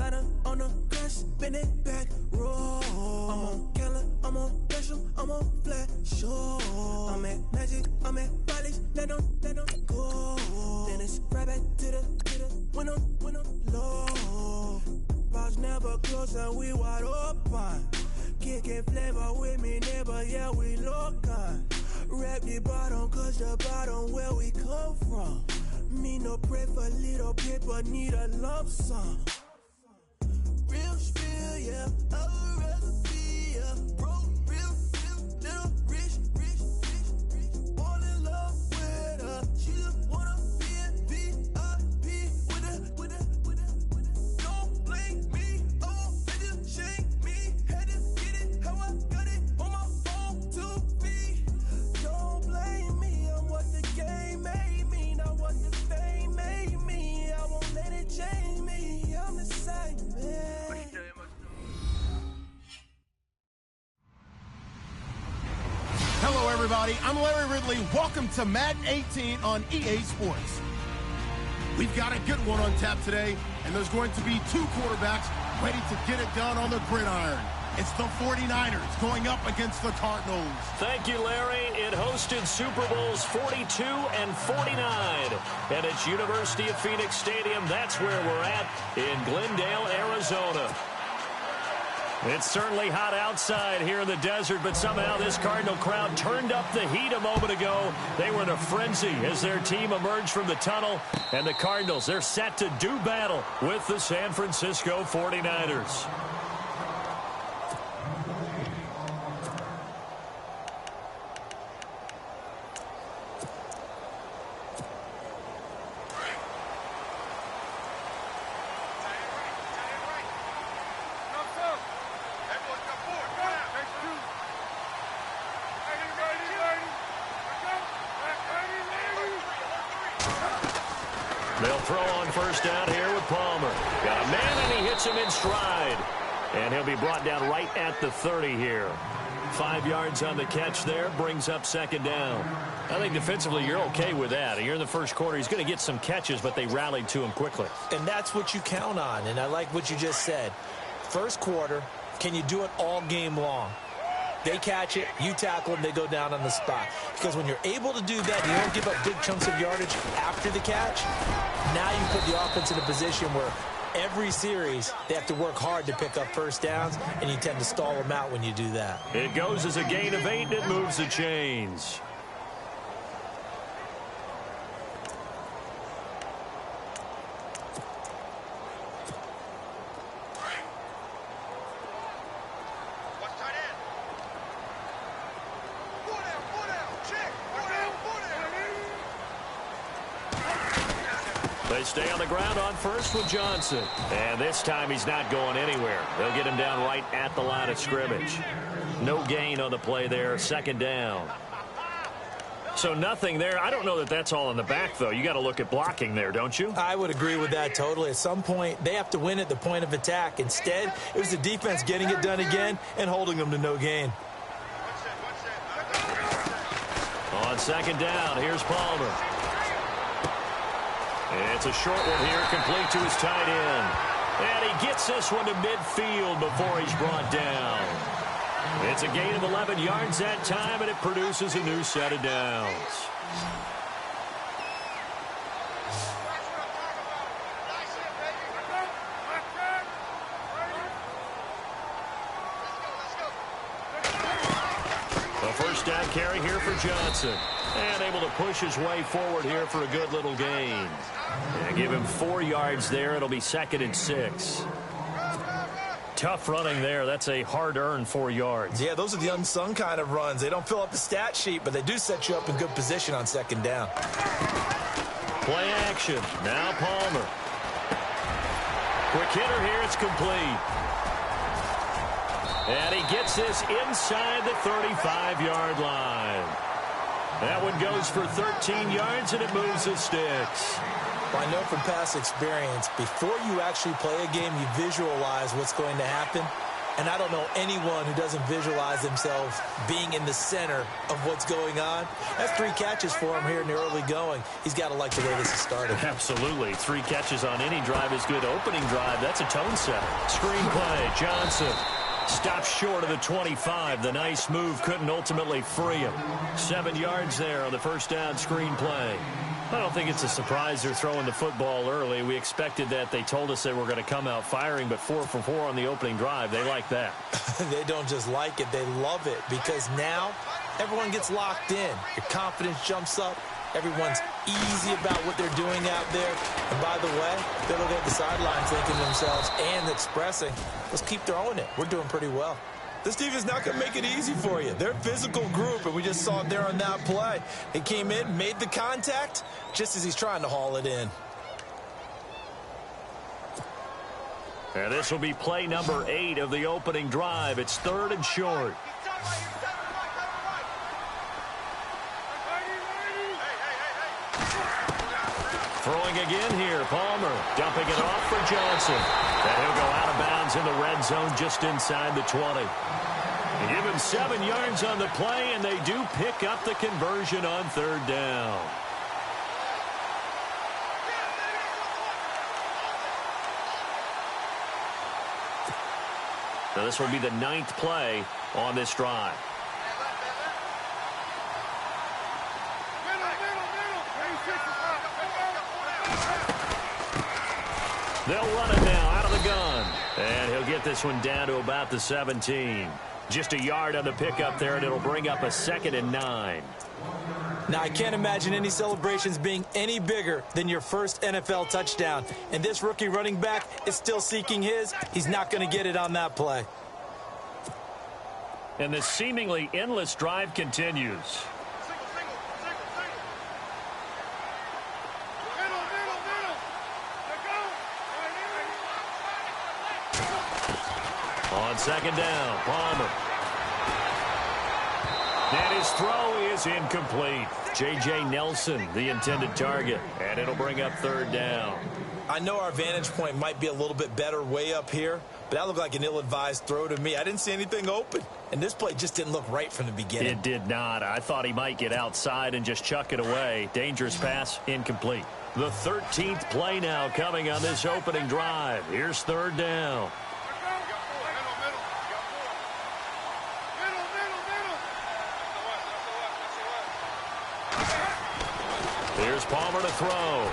slide on the grass, bend it back, roll. I'm on Keller, I'm on Gresham, I'm on Flat Shore. I'm at Magic, I'm at Bally's, let them go. Then it's right back to the when I'm low. Bars never close and we wide open. Kicking flavor with me, neighbor, yeah, we local. Rap the bottom, cause the bottom where we come from. Me no pray for little paper, need a lump sum. Real spill, yeah, I'd rather be a broke, real, little rich. All in love with her, she just wanna be a VIP with her. Don't blame me, oh, they just shake me. Had to get it, how I got it on my phone to be. Don't blame me, I'm what the game made me, not what the fame made me. I won't let it change me, I'm the same man. Hello, everybody. I'm Larry Ridley. Welcome to Madden 18 on EA Sports. We've got a good one on tap today, and there's going to be two quarterbacks ready to get it done on the gridiron. It's the 49ers going up against the Cardinals. Thank you, Larry. It hosted Super Bowls 42 and 49. And it's University of Phoenix Stadium. That's where we're at in Glendale, Arizona. It's certainly hot outside here in the desert, but somehow this Cardinal crowd turned up the heat a moment ago. They were in a frenzy as their team emerged from the tunnel. And the Cardinals, they're set to do battle with the San Francisco 49ers. They'll throw on first down here with Palmer. Got a man, and he hits him in stride. And he'll be brought down right at the 30 here. 5 yards on the catch there, brings up second down. I think defensively you're okay with that. You're in the first quarter. He's going to get some catches, but they rallied to him quickly. And that's what you count on, and I like what you just said. First quarter, can you do it all game long? They catch it, you tackle them, they go down on the spot. Because when you're able to do that, you don't give up big chunks of yardage after the catch. Now you put the offense in a position where every series they have to work hard to pick up first downs, and you tend to stall them out when you do that. It goes as a gain of 8, and it moves the chains. They stay on the ground on first with Johnson. And this time he's not going anywhere. They'll get him down right at the line of scrimmage. No gain on the play there. Second down. So nothing there. I don't know that that's all in the back, though. You got to look at blocking there, don't you? I would agree with that totally. At some point, they have to win at the point of attack. Instead, it was the defense getting it done again and holding them to no gain. On second down, here's Palmer. It's a short one here, complete to his tight end. And he gets this one to midfield before he's brought down. It's a gain of 11 yards that time, and it produces a new set of downs. A first down carry here for Johnson. And able to push his way forward here for a good little gain. And give him 4 yards there. It'll be 2nd and 6. Tough running there. That's a hard-earned 4 yards. Yeah, those are the unsung kind of runs. They don't fill up the stat sheet, but they do set you up in good position on second down. Play action. Now Palmer. Quick hitter here. It's complete. And he gets this inside the 35-yard line. That one goes for 13 yards, and it moves the sticks. Well, I know from past experience, before you actually play a game, you visualize what's going to happen. And I don't know anyone who doesn't visualize themselves being in the center of what's going on. That's 3 catches for him here in the early going. He's got to like the way this is started. Absolutely. 3 catches on any drive is good. Opening drive, that's a tone setter. Screen play, Johnson. Stops short of the 25. The nice move couldn't ultimately free him. 7 yards there on the first down screen play. I don't think it's a surprise they're throwing the football early. We expected that. They told us they were going to come out firing, but 4 for 4 on the opening drive. They like that. They don't just like it, they love it, because now everyone gets locked in. Your confidence jumps up. Everyone's easy about what they're doing out there. And by the way, they're looking at the sidelines thinking to themselves and expressing, let's keep throwing it. We're doing pretty well. This team is not going to make it easy for you. They're a physical group, and we just saw it there on that play. He came in, made the contact, just as he's trying to haul it in. And this will be play number 8 of the opening drive. It's 3rd and short. Throwing again here, Palmer, dumping it off for Johnson. And he'll go out of bounds in the red zone just inside the 20. They give him 7 yards on the play, and they do pick up the conversion on 3rd down. Now this will be the 9th play on this drive. They'll run it now out of the gun. And he'll get this one down to about the 17. Just a yard on the pickup there, and it'll bring up a 2nd and 9. Now, I can't imagine any celebrations being any bigger than your first NFL touchdown. And this rookie running back is still seeking his. He's not going to get it on that play. And the seemingly endless drive continues. On 2nd down, Palmer. And his throw is incomplete. J.J. Nelson, the intended target. And it'll bring up 3rd down. I know our vantage point might be a little bit better way up here, but that looked like an ill-advised throw to me. I didn't see anything open, and this play just didn't look right from the beginning. It did not. I thought he might get outside and just chuck it away. Dangerous pass, incomplete. The 13th play now coming on this opening drive. Here's 3rd down. Here's Palmer to throw.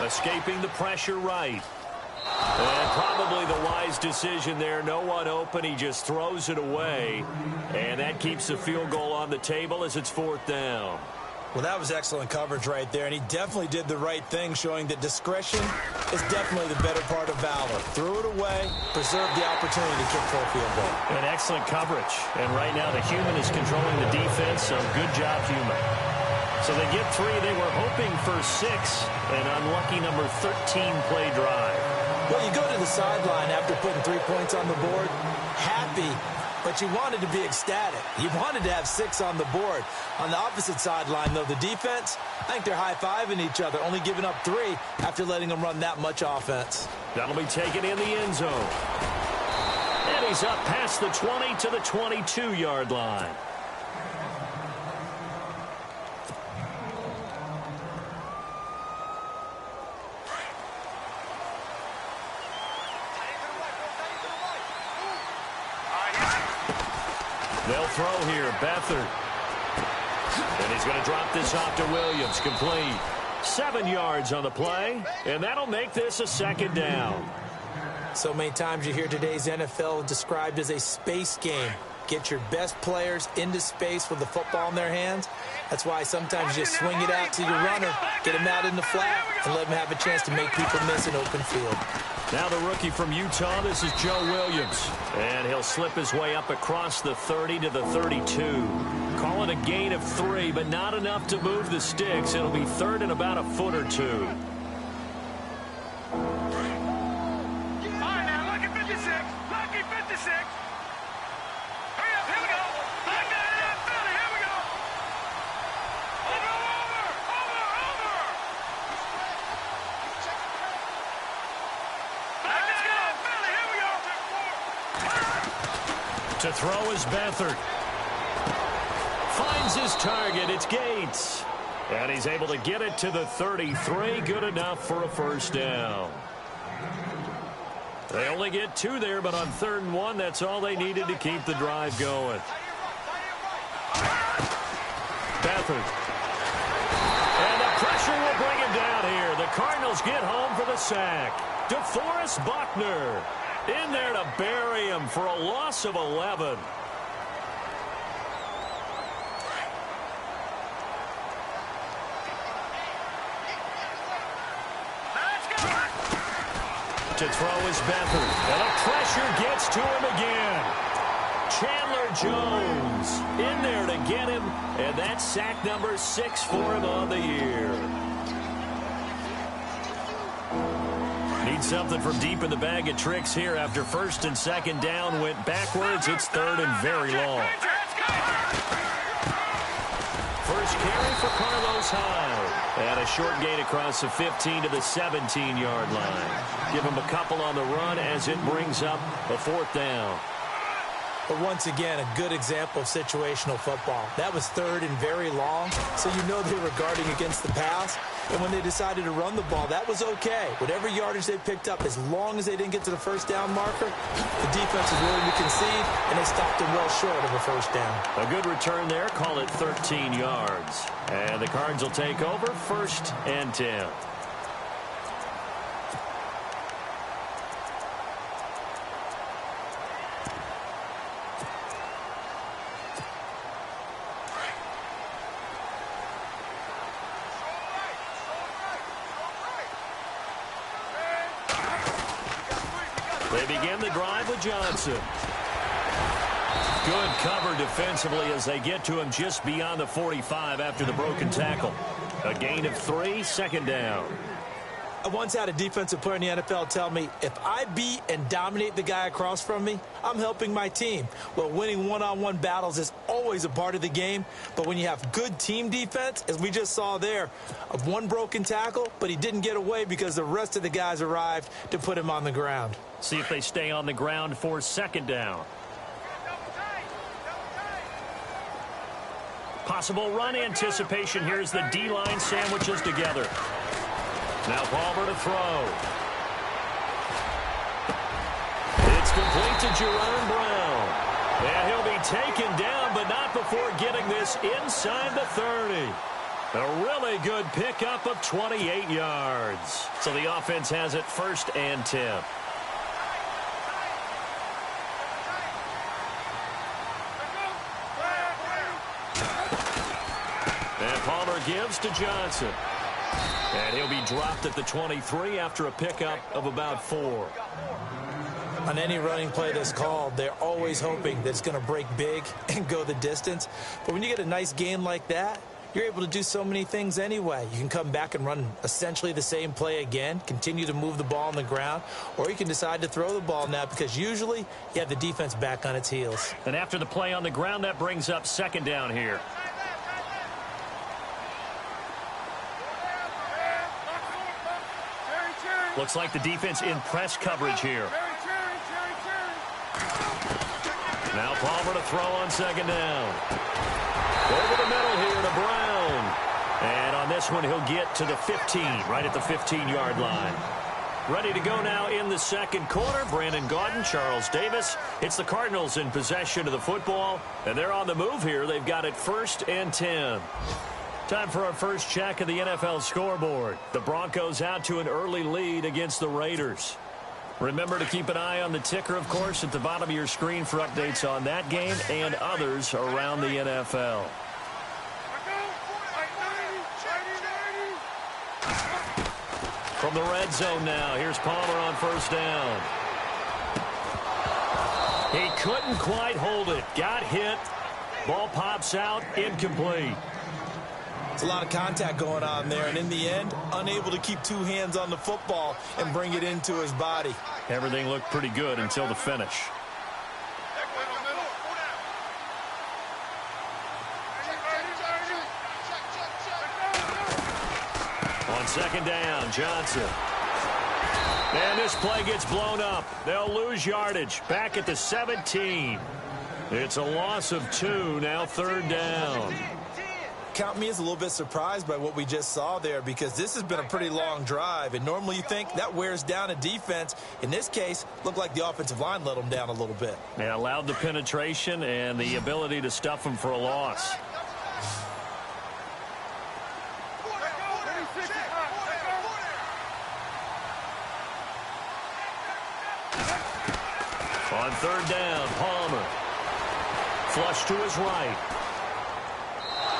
Escaping the pressure right. And probably the wise decision there. No one open. He just throws it away. And that keeps the field goal on the table as it's 4th down. Well, that was excellent coverage right there, and he definitely did the right thing, showing that discretion is definitely the better part of valor. Threw it away, preserved the opportunity to kick for a field goal. And excellent coverage. And right now the human is controlling the defense, so good job, human. So they get 3. They were hoping for 6. An unlucky number 13 play drive. Well, you go to the sideline after putting 3 points on the board, happy, but you wanted to be ecstatic. You wanted to have 6 on the board. On the opposite sideline, though, the defense, I think they're high-fiving each other, only giving up 3 after letting them run that much offense. That'll be taken in the end zone. And he's up past the 20 to the 22-yard line. They'll throw here, Beathard. And he's going to drop this off to Williams, complete. 7 yards on the play, and that'll make this a 2nd down. So many times you hear today's NFL described as a space game. Get your best players into space with the football in their hands. That's why sometimes you just swing it out to your runner, get him out in the flat, and let him have a chance to make people miss an open field. Now the rookie from Utah, this is Joe Williams. And he'll slip his way up across the 30 to the 32. Call it a gain of 3, but not enough to move the sticks. It'll be 3rd and about a foot or 2. To throw is Beathard. Finds his target. It's Gates. And he's able to get it to the 33. Good enough for a first down. They only get 2 there, but on 3rd and 1, that's all they needed to keep the drive going. Beathard. And the pressure will bring him down here. The Cardinals get home for the sack. DeForest Buckner in there to bury him for a loss of 11. To throw is Beathard. And the pressure gets to him again. Chandler Jones in there to get him. And that's sack number 6 for him on the year. Need something from deep in the bag of tricks here after 1st and 2nd down went backwards. It's 3rd and very long. First carry for Carlos Hyde. And a short gain across the 15 to the 17-yard line. Give him a couple on the run as it brings up a 4th down. But once again, a good example of situational football. That was 3rd and very long, so you know they were guarding against the pass. And when they decided to run the ball, that was okay. Whatever yardage they picked up, as long as they didn't get to the first down marker, the defense was willing to concede, and they stopped them well short of a first down. A good return there, call it 13 yards. And the Cards will take over 1st and 10. They begin the drive with Johnson. Good cover defensively as they get to him just beyond the 45 after the broken tackle. A gain of 3, 2nd down. I once had a defensive player in the NFL tell me, if I beat and dominate the guy across from me, I'm helping my team. Well, winning one-on-one battles is always a part of the game, but when you have good team defense, as we just saw there, of one broken tackle, but he didn't get away because the rest of the guys arrived to put him on the ground. See if they stay on the ground for 2nd down. Possible run anticipation. Here's the D-line sandwiches together. Now Palmer to throw. It's complete to Jerome Brown. And he'll be taken down, but not before getting this inside the 30. A really good pickup of 28 yards. So the offense has it 1st and 10. And Palmer gives to Johnson. And he'll be dropped at the 23 after a pickup of about 4. On any running play that's called, they're always hoping that it's going to break big and go the distance. But when you get a nice gain like that, you're able to do so many things anyway. You can come back and run essentially the same play again, continue to move the ball on the ground, or you can decide to throw the ball now because usually you have the defense back on its heels. And after the play on the ground, that brings up 2nd down here. Looks like the defense in press coverage here. Now Palmer to throw on 2nd down. Over the middle here to Brown. And on this one, he'll get to the 15, right at the 15-yard line. Ready to go now in the 2nd quarter. Brandon Gaudin, Charles Davis. It's the Cardinals in possession of the football, and they're on the move here. They've got it 1st and 10. Time for our first check of the NFL scoreboard. The Broncos out to an early lead against the Raiders. Remember to keep an eye on the ticker, of course, at the bottom of your screen for updates on that game and others around the NFL. From the red zone now, here's Palmer on 1st down. He couldn't quite hold it. Got hit. Ball pops out, incomplete. It's a lot of contact going on there, and in the end, unable to keep 2 hands on the football and bring it into his body. Everything looked pretty good until the finish. On 2nd down, Johnson. And this play gets blown up. They'll lose yardage. Back at the 17. It's a loss of 2, now 3rd down. Count me as a little bit surprised by what we just saw there, because this has been a pretty long drive, and normally you think that wears down a defense. In this case, looked like the offensive line let them down a little bit. Yeah, allowed the penetration and the ability to stuff them for a loss. On 3rd down, Palmer. Flush to his right.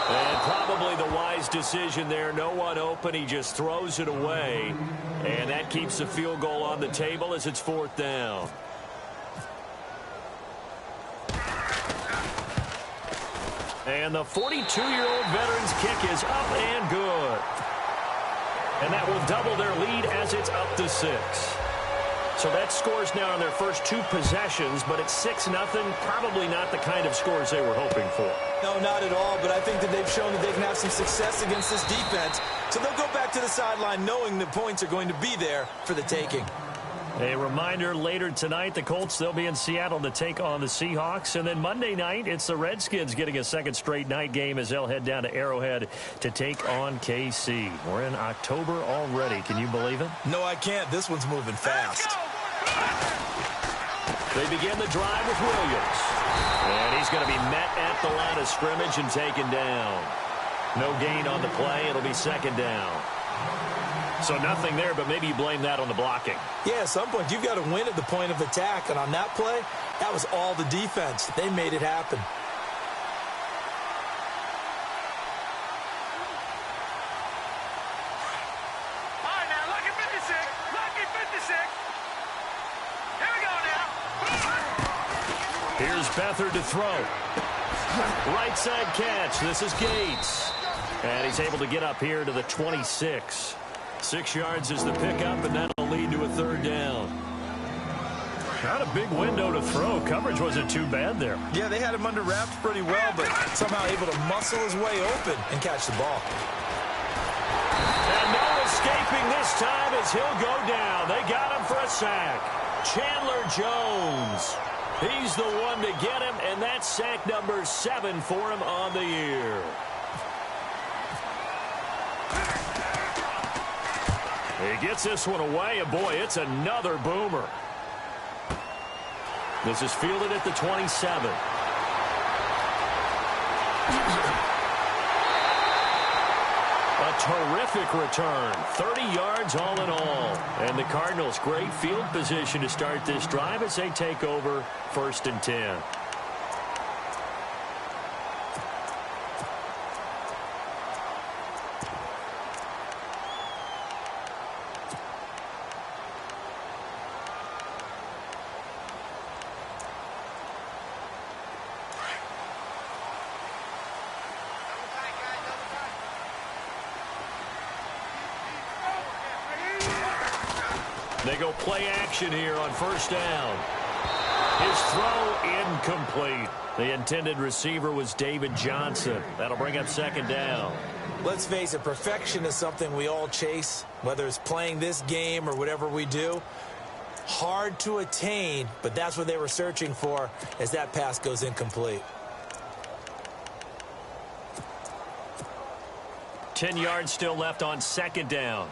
And probably the wise decision there. No one open. He just throws it away. And that keeps the field goal on the table as it's 4th down. And the 42-year-old veteran's kick is up and good. And that will double their lead as it's up to 6. So that scores now on their first 2 possessions, but it's 6-0. Probably not the kind of scores they were hoping for. No, not at all, but I think that they've shown that they can have some success against this defense. So they'll go back to the sideline knowing the points are going to be there for the taking. A reminder, later tonight, the Colts, they'll be in Seattle to take on the Seahawks. And then Monday night, it's the Redskins getting a second straight night game as they'll head down to Arrowhead to take on KC. We're in October already. Can you believe it? No, I can't. This one's moving fast. They begin the drive with Williams. And he's going to be met at the line of scrimmage and taken down. No gain on the play. It'll be 2nd down. So nothing there, but maybe you blame that on the blocking. Yeah, at some point, you've got to win at the point of attack. And on that play, that was all the defense. They made it happen. All right, now, lucky 56. Lucky 56. Here we go now. Here's Beathard to throw. Right side catch. This is Gates. And he's able to get up here to the 26. 6 yards is the pickup, and that'll lead to a 3rd down. Not a big window to throw. Coverage wasn't too bad there. Yeah, they had him under wraps pretty well, but somehow able to muscle his way open and catch the ball. And no escaping this time as he'll go down. They got him for a sack. Chandler Jones. He's the one to get him, and that's sack number 7 for him on the year. He gets this one away, and boy, it's another boomer. This is fielded at the 27. A terrific return. 30 yards all in all. And the Cardinals, great field position to start this drive as they take over 1st and 10. They go play action here on 1st down. His throw incomplete. The intended receiver was David Johnson. That'll bring up 2nd down. Let's face it, perfection is something we all chase, whether it's playing this game or whatever we do. Hard to attain, but that's what they were searching for as that pass goes incomplete. 10 yards still left on 2nd down.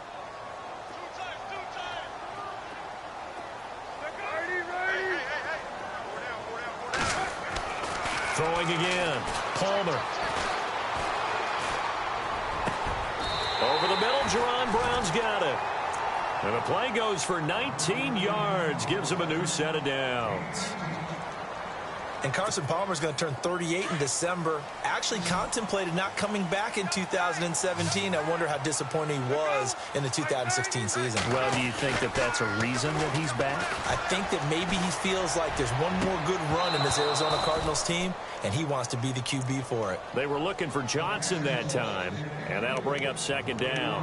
Throwing again. Palmer. Over the middle, Jerron Brown's got it. And the play goes for 19 yards. Gives him a new set of downs. And Carson Palmer's going to turn 38 in December. Actually contemplated not coming back in 2017. I wonder how disappointing he was in the 2016 season. Well, do you think that that's a reason that he's back? I think that maybe he feels like there's one more good run in this Arizona Cardinals team, and he wants to be the QB for it. They were looking for Johnson that time, and that'll bring up 2nd down.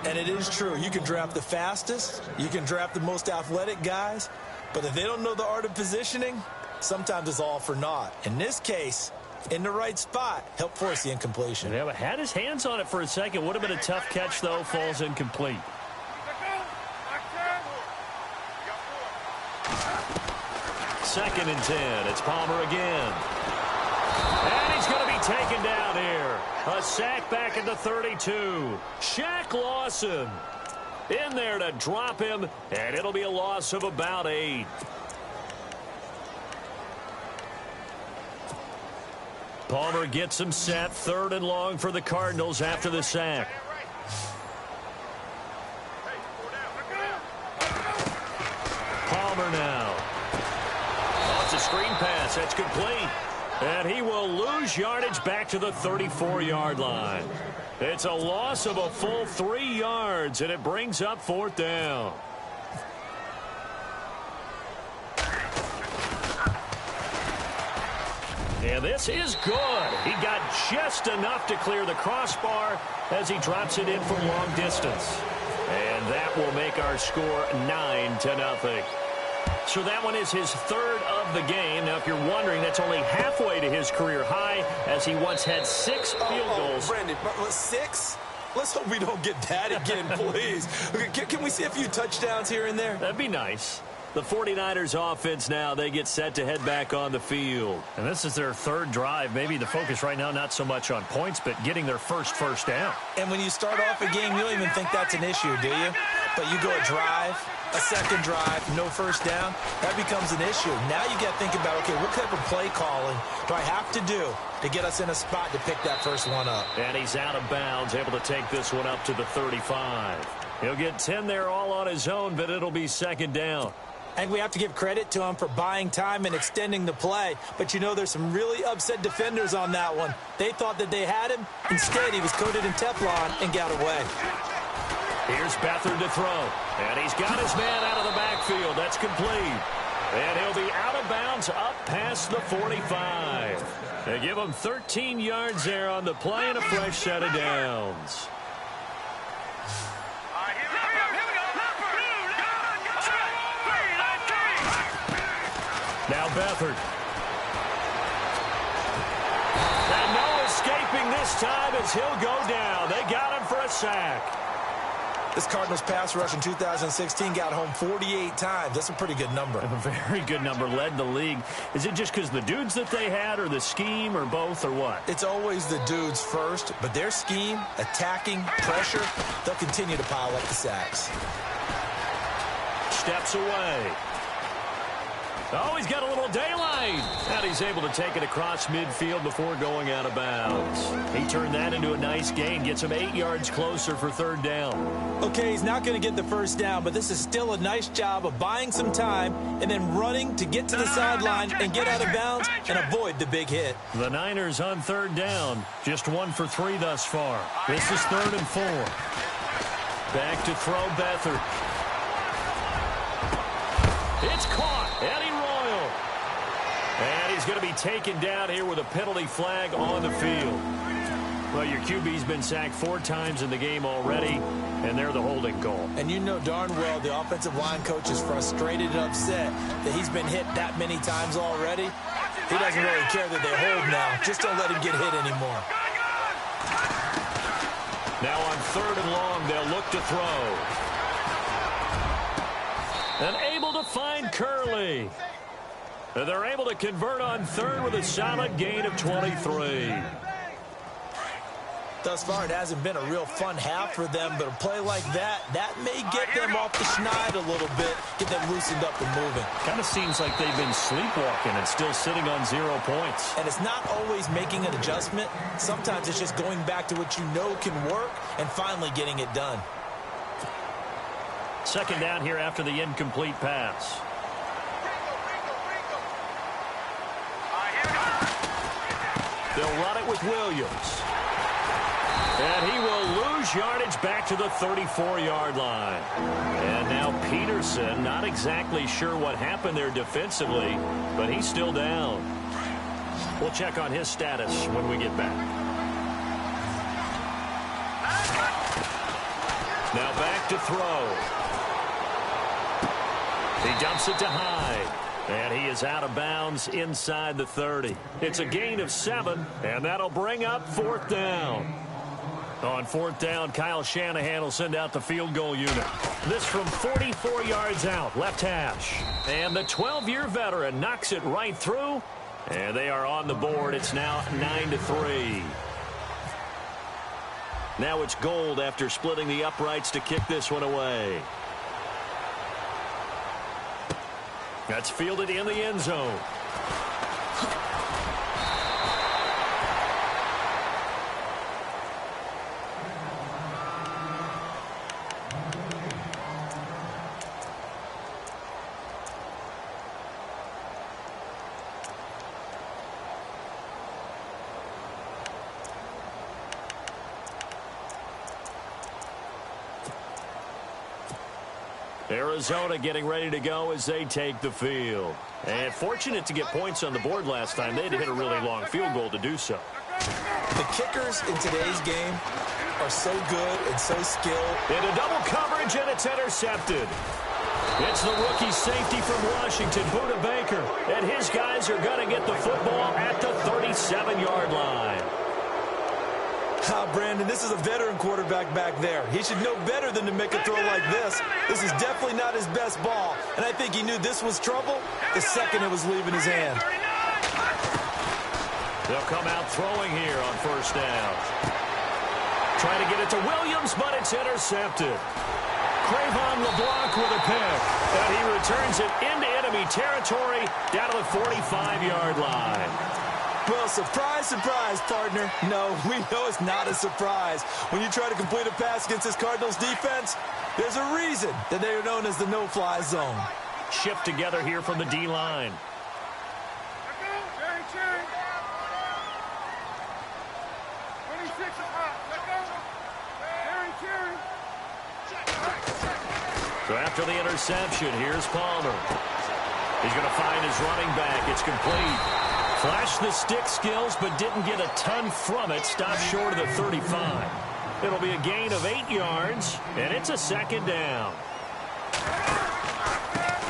And it is true. You can draft the fastest. You can draft the most athletic guys. But if they don't know the art of positioning, sometimes it's all for naught. In this case, in the right spot, helped force the incompletion. Yeah, but had his hands on it for a second. Would have been a tough catch, though. Falls incomplete. 2nd and 10. It's Palmer again. And he's going to be taken down here. A sack back at the 32. Shaq Lawson in there to drop him, and it'll be a loss of about 8. Palmer gets him set. 3rd and long for the Cardinals after the sack. Palmer now. Oh, it's a screen pass. That's complete. And he will lose yardage back to the 34-yard line. It's a loss of a full 3 yards, and it brings up 4th down. And this is good. He got just enough to clear the crossbar as he drops it in from long distance. And that will make our score 9-0. So that one is his 3rd of the game. Now, if you're wondering, that's only halfway to his career high, as he once had 6 field goals. Brandon, 6? Let's hope we don't get that again, please. Can we see a few touchdowns here and there? That'd be nice. The 49ers offense now, they get set to head back on the field. And this is their 3rd drive. Maybe the focus right now not so much on points, but getting their first down. And when you start off a game, you don't even think that's an issue, do you? But you go a drive, a 2nd drive, no first down, that becomes an issue. Now you got to think about, okay, what type of play calling do I have to do to get us in a spot to pick that first one up? And he's out of bounds, able to take this one up to the 35. He'll get 10 there all on his own, but it'll be 2nd down. And we have to give credit to him for buying time and extending the play. But, you know, there's some really upset defenders on that one. They thought that they had him. Instead, he was coated in Teflon and got away. Here's Beathard to throw. And he's got his man out of the backfield. That's complete. And he'll be out of bounds up past the 45. They give him 13 yards there on the play and a fresh set of downs. Now Beathard. And no escaping this time as he'll go down. They got him for a sack. This Cardinals pass rush in 2016 got home 48 times. That's a pretty good number. A very good number, led the league. Is it just because the dudes that they had, or the scheme, or both, or what? It's always the dudes first, but their scheme, attacking, pressure, they'll continue to pile up the sacks. Steps away. Oh, he's got a little daylight. And he's able to take it across midfield before going out of bounds. He turned that into a nice gain. Gets him 8 yards closer for 3rd down. Okay, he's not going to get the first down, but this is still a nice job of buying some time and then running to get to the sideline and get out of bounds and avoid the big hit. The Niners on 3rd down. Just 1 for 3 thus far. This is 3rd and 4. Back to throw Beathard. It's caught. Eddie Royal. And he's going to be taken down here with a penalty flag on the field. Well, your QB's been sacked 4 times in the game already, and they're the holding call. And you know darn well the offensive line coach is frustrated and upset that he's been hit that many times already. He doesn't really care that they hold now. Just don't let him get hit anymore. Now on 3rd and long, they'll look to throw. And able to find Curley. And they're able to convert on 3rd with a solid gain of 23. Thus far, it hasn't been a real fun half for them, but a play like that may get them off the schneid a little bit, get them loosened up and moving. Kind of seems like they've been sleepwalking and still sitting on 0 points. And it's not always making an adjustment. Sometimes it's just going back to what you know can work and finally getting it done. 2nd down here after the incomplete pass. They'll run it with Williams. And he will lose yardage back to the 34-yard line. And now Peterson, not exactly sure what happened there defensively, but he's still down. We'll check on his status when we get back. Now back to throw. He dumps it to Hyde. And he is out of bounds inside the 30. It's a gain of 7, and that'll bring up 4th down. On fourth down, Kyle Shanahan will send out the field goal unit. This from 44 yards out, left hash. And the 12-year veteran knocks it right through. And they are on the board. It's now 9-3. Now it's Gold after splitting the uprights to kick this one away. That's fielded in the end zone. Arizona getting ready to go as they take the field. And fortunate to get points on the board last time. They had to hit a really long field goal to do so. The kickers in today's game are so good and so skilled. Into double coverage, and it's intercepted. It's the rookie safety from Washington, Budda Baker. And his guys are going to get the football at the 37-yard line. Brandon, this is a veteran quarterback back there. He should know better than to make a throw like this. This is definitely not his best ball, and I think he knew this was trouble the second it was leaving his hand. They'll come out throwing here on first down. Trying to get it to Williams, but it's intercepted. Crayvon LeBlanc with a pick, and he returns it into enemy territory down to the 45-yard line. Well, surprise, surprise, partner. No, we know it's not a surprise. When you try to complete a pass against this Cardinals defense, there's a reason that they are known as the no-fly zone. Shift together here from the D-line. So after the interception, here's Palmer. He's going to find his running back. It's complete. Flashed the stick skills, but didn't get a ton from it. Stopped short of the 35. It'll be a gain of 8 yards, and it's a second down.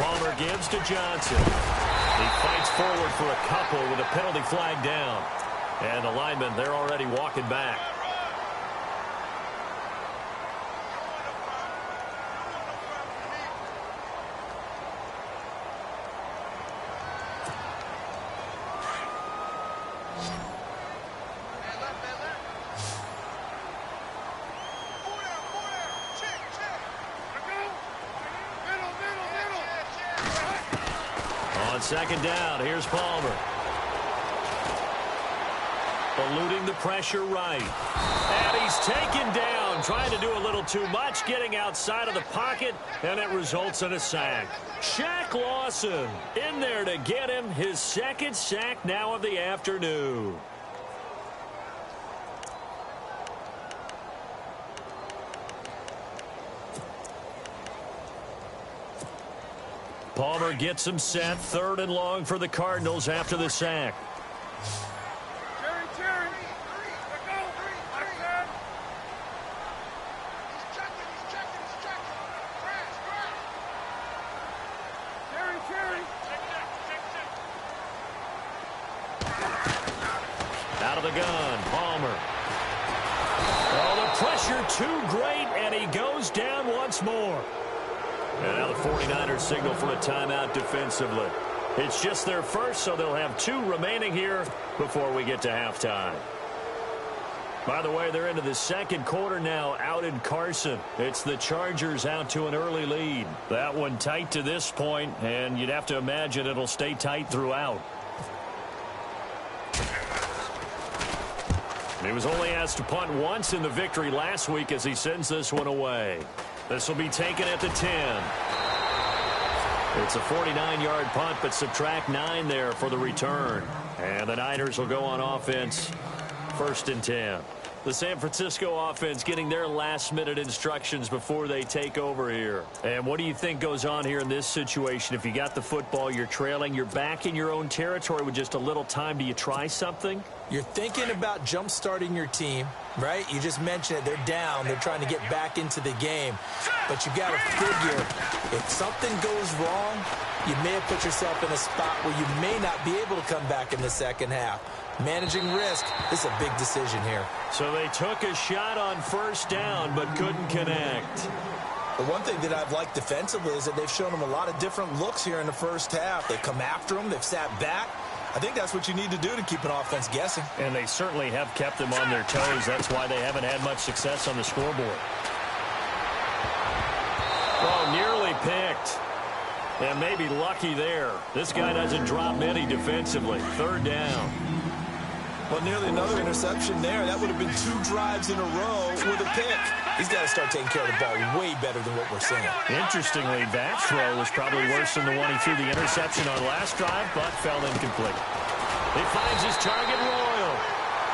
Palmer gives to Johnson. He fights forward for a couple with a penalty flag down. And the linemen, they're already walking back. Second down, here's Palmer. Eluding the pressure right. And he's taken down, trying to do a little too much, getting outside of the pocket, and it results in a sack. Shaq Lawson in there to get him his second sack now of the afternoon. Palmer gets him set. Third and long for the Cardinals after the sack. Out of the gun, Palmer. Oh, the pressure too great, and he goes down once more. And now the 49ers signal for a timeout defensively. It's just their first, so they'll have 2 remaining here before we get to halftime. By the way, they're into the second quarter now out in Carson. It's the Chargers out to an early lead. That one tight to this point, and you'd have to imagine it'll stay tight throughout. He was only asked to punt once in the victory last week as he sends this one away. This will be taken at the 10. It's a 49-yard punt, but subtract 9 there for the return. And the Niners will go on offense, 1st and 10. The San Francisco offense getting their last-minute instructions before they take over here. And what do you think goes on here in this situation? If you got the football, you're trailing, you're back in your own territory with just a little time. Do you try something? You're thinking about jump-starting your team, right? You just mentioned it. They're down. They're trying to get back into the game. But you got to figure if something goes wrong, you may have put yourself in a spot where you may not be able to come back in the second half. Managing risk is a big decision here. So they took a shot on first down but couldn't connect. The one thing that I've liked defensively is that they've shown them a lot of different looks here in the first half. They've come after them. They've sat back. I think that's what you need to do to keep an offense guessing. And they certainly have kept them on their toes. That's why they haven't had much success on the scoreboard. Oh, nearly picked. And maybe lucky there. This guy doesn't drop many defensively. Third down. Well, nearly another interception there. That would have been 2 drives in a row with a pick. He's got to start taking care of the ball way better than what we're seeing. Interestingly, that throw was probably worse than the one he threw the interception on last drive, but fell incomplete. He finds his target, Royal.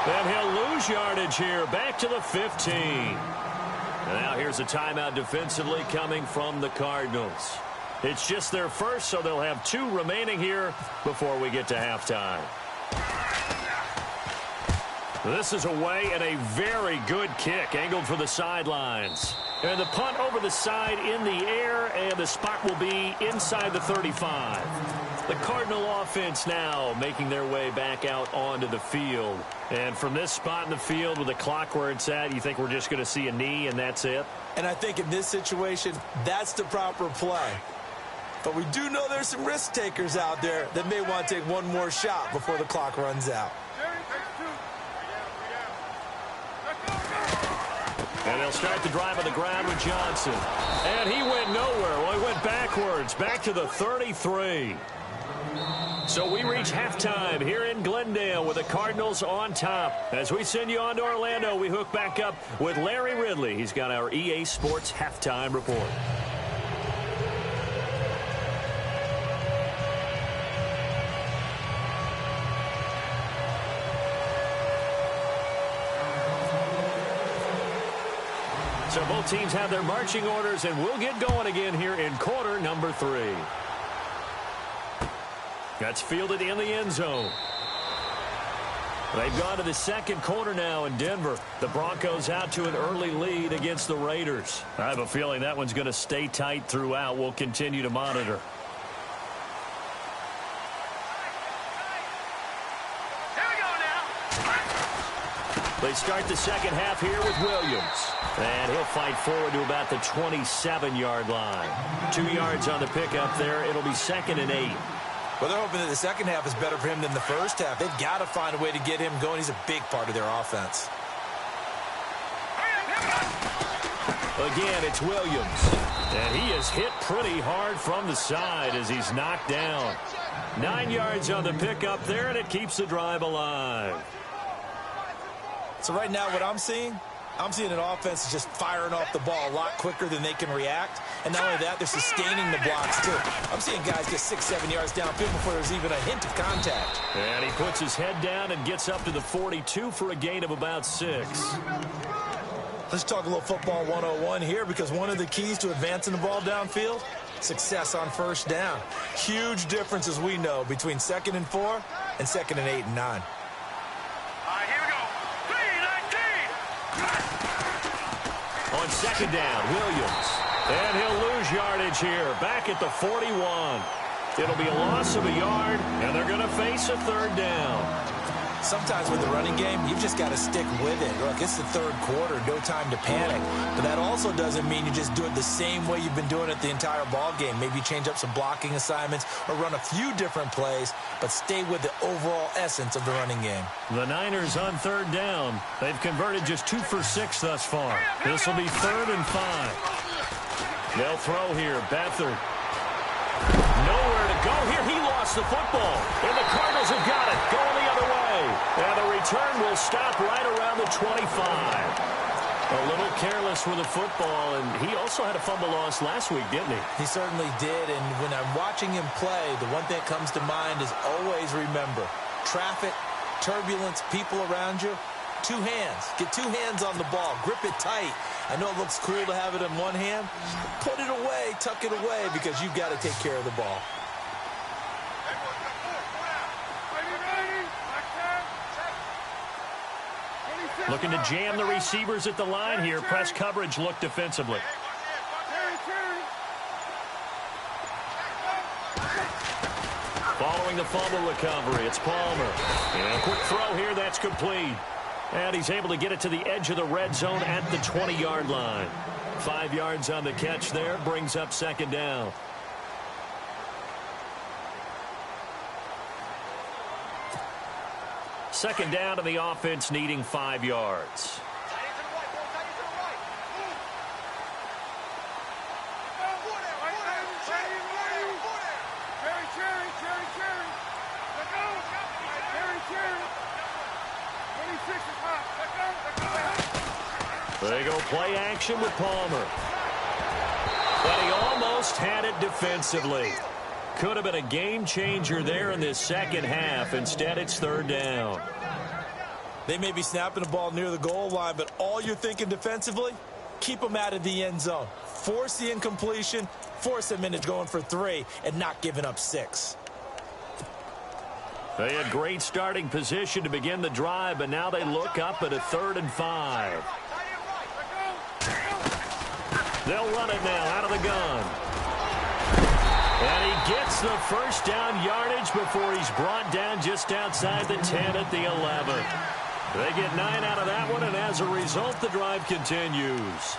And he'll lose yardage here. Back to the 15. And now here's a timeout defensively coming from the Cardinals. It's just their first, so they'll have 2 remaining here before we get to halftime. This is away and a very good kick, angled for the sidelines. And the punt over the side in the air, and the spot will be inside the 35. The Cardinal offense now making their way back out onto the field. And from this spot in the field with the clock where it's at, you think we're just going to see a knee and that's it? And I think in this situation, that's the proper play. But we do know there's some risk takers out there that may want to take one more shot before the clock runs out. And they'll start the drive on the ground with Johnson. And he went nowhere. Well, he went backwards, back to the 33. So we reach halftime here in Glendale with the Cardinals on top. As we send you on to Orlando, we hook back up with Larry Ridley. He's got our EA Sports halftime report. So both teams have their marching orders, and we'll get going again here in quarter number 3. That's fielded in the end zone. They've gone to the second quarter now in Denver. The Broncos out to an early lead against the Raiders. I have a feeling that one's going to stay tight throughout. We'll continue to monitor. They start the second half here with Williams. And he'll fight forward to about the 27-yard line. 2 yards on the pickup there. It'll be 2nd and 8. Well, they're hoping that the second half is better for him than the first half. They've got to find a way to get him going. He's a big part of their offense. Again, it's Williams. And he is hit pretty hard from the side as he's knocked down. 9 yards on the pickup there, and it keeps the drive alive. So right now what I'm seeing an offense is just firing off the ball a lot quicker than they can react. And not only that, they're sustaining the blocks, too. I'm seeing guys get 6-7 yards downfield before there's even a hint of contact. And he puts his head down and gets up to the 42 for a gain of about 6. Let's talk a little football 101 here, because one of the keys to advancing the ball downfield, success on first down. Huge difference, as we know, between 2nd and 4 and 2nd and 8 and 9. On second down, Williams. And he'll lose yardage here, back at the 41. It'll be a loss of a yard, and they're going to face a 3rd down. Sometimes with the running game, you've just got to stick with it. Look, it's the 3rd quarter, no time to panic. But that also doesn't mean you just do it the same way you've been doing it the entire ball game. Maybe change up some blocking assignments or run a few different plays, but stay with the overall essence of the running game. The Niners on 3rd down. They've converted just 2 for 6 thus far. This will be 3rd and 5. They'll throw here. Beathard. Nowhere to go here. He lost the football. And the Cardinals have got it. Going the other way. And the return will stop right around the 25. A little careless with the football, and he also had a fumble loss last week, didn't he? He certainly did, and when I'm watching him play, the one thing that comes to mind is always remember, traffic, turbulence, people around you, 2 hands. Get 2 hands on the ball. Grip it tight. I know it looks cool to have it in one hand. Put it away, tuck it away, because you've got to take care of the ball. Looking to jam the receivers at the line here. Press coverage look defensively. Following the fumble recovery, it's Palmer. And a quick throw here, that's complete. And he's able to get it to the edge of the red zone at the 20-yard line. 5 yards on the catch there, brings up second down. Second down to the offense, needing 5 yards. They go play action with Palmer. But he almost had it defensively. Could have been a game changer there in this second half. Instead, it's third down. They may be snapping the ball near the goal line, but all you're thinking defensively, keep them out of the end zone. Force the incompletion, force them into going for 3, and not giving up 6. They had great starting position to begin the drive, but now they look up at a 3rd and 5. They'll run it now out of the gun. And he gets the first down yardage before he's brought down just outside the 10 at the 11. They get 9 out of that one, and as a result, the drive continues.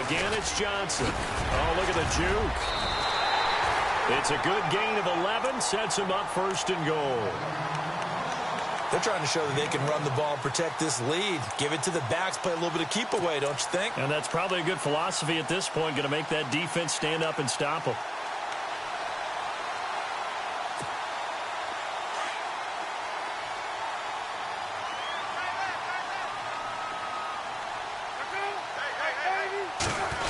Again, it's Johnson. Oh, look at the juke. It's a good gain of 11, sets him up 1st and goal. They're trying to show that they can run the ball and protect this lead. Give it to the backs, play a little bit of keep away, don't you think? And that's probably a good philosophy at this point, going to make that defense stand up and stop them.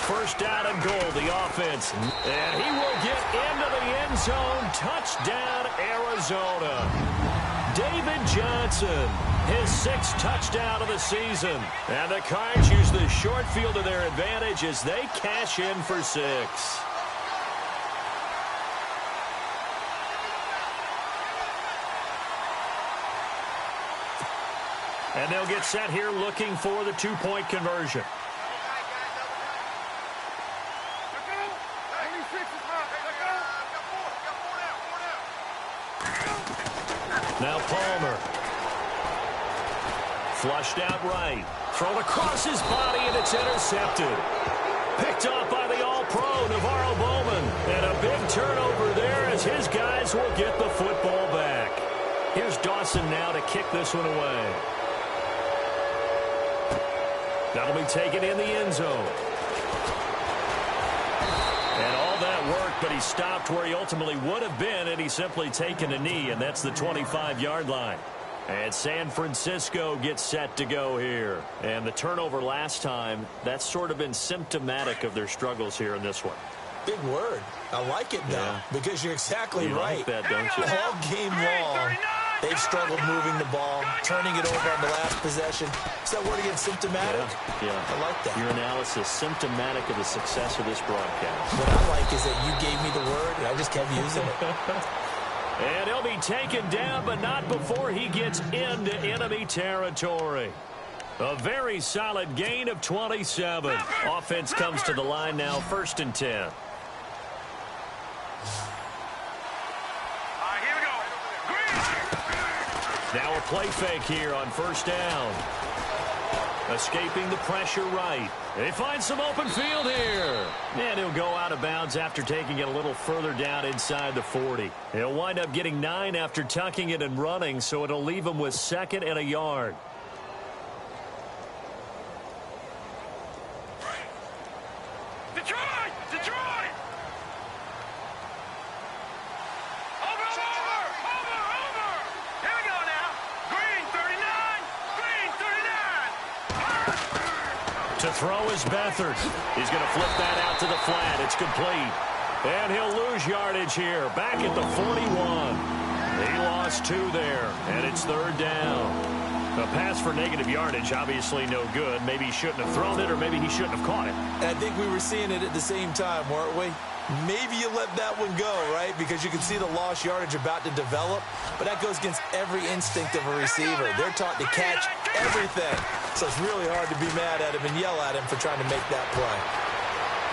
First down and goal, the offense. And he will get into the end zone. Touchdown, Arizona. David Johnson, his 6th touchdown of the season. And the Cards use the short field to their advantage as they cash in for 6. And they'll get set here looking for the 2-point conversion. Now Palmer. Flushed out right. Thrown across his body, and it's intercepted. Picked off by the All-Pro, Navarro Bowman. And a big turnover there as his guys will get the football back. Here's Dawson now to kick this one away. That'll be taken in the end zone. And all that worked, but he stopped where he ultimately would have been, and he's simply taken a knee, and that's the 25-yard line. And San Francisco gets set to go here. And the turnover last time, that's sort of been symptomatic of their struggles here in this one. Big word. I like it now, because you're exactly right. You like that, don't you? All game long, they've struggled moving the ball, turning it over on the last possession. Is that word again, symptomatic? Yeah. I like that. Your analysis, symptomatic of the success of this broadcast. What I like is that you gave me the word, and I just kept using it. And he'll be taken down, but not before he gets into enemy territory. A very solid gain of 27. Offense comes to the line now, 1st and 10. Now a play fake here on 1st down. Escaping the pressure right. They find some open field here. And he'll go out of bounds after taking it a little further down inside the 40. He'll wind up getting 9 after tucking it and running, so it'll leave him with 2nd and a yard. To throw is Beathard. He's going to flip that out to the flat. It's complete. And he'll lose yardage here. Back at the 41. He lost 2 there, and it's 3rd down. A pass for negative yardage, obviously no good. Maybe he shouldn't have thrown it, or maybe he shouldn't have caught it. And I think we were seeing it at the same time, weren't we? Maybe you let that one go, right? Because you can see the lost yardage about to develop. But that goes against every instinct of a receiver. They're taught to catch everything. So it's really hard to be mad at him and yell at him for trying to make that play.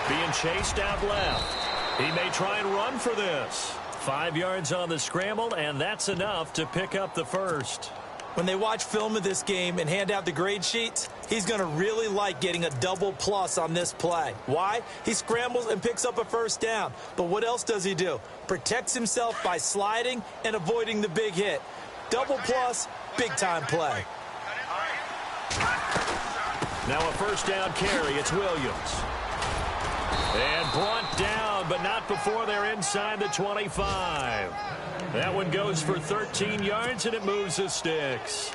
Being chased out left. He may try and run for this. 5 yards on the scramble, and that's enough to pick up the first. When they watch film of this game and hand out the grade sheets, he's going to really like getting a double plus on this play. Why? He scrambles and picks up a first down. But what else does he do? Protects himself by sliding and avoiding the big hit. Double plus, big-time play. Now a first down carry. It's Williams. And brought down, but not before they're inside the 25. That one goes for 13 yards, and it moves the sticks.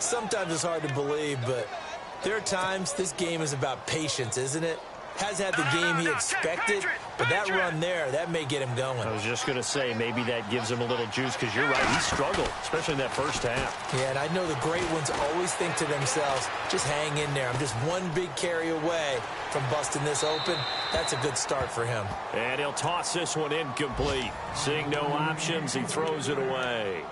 Sometimes it's hard to believe, but there are times this game is about patience, isn't it? Has had the game he expected, but that run there, that may get him going. I was just going to say, maybe that gives him a little juice, because you're right, he struggled, especially in that first half. Yeah, and I know the great ones always think to themselves, just hang in there. I'm just one big carry away from busting this open. That's a good start for him. And he'll toss this one incomplete. Seeing no options, he throws it away.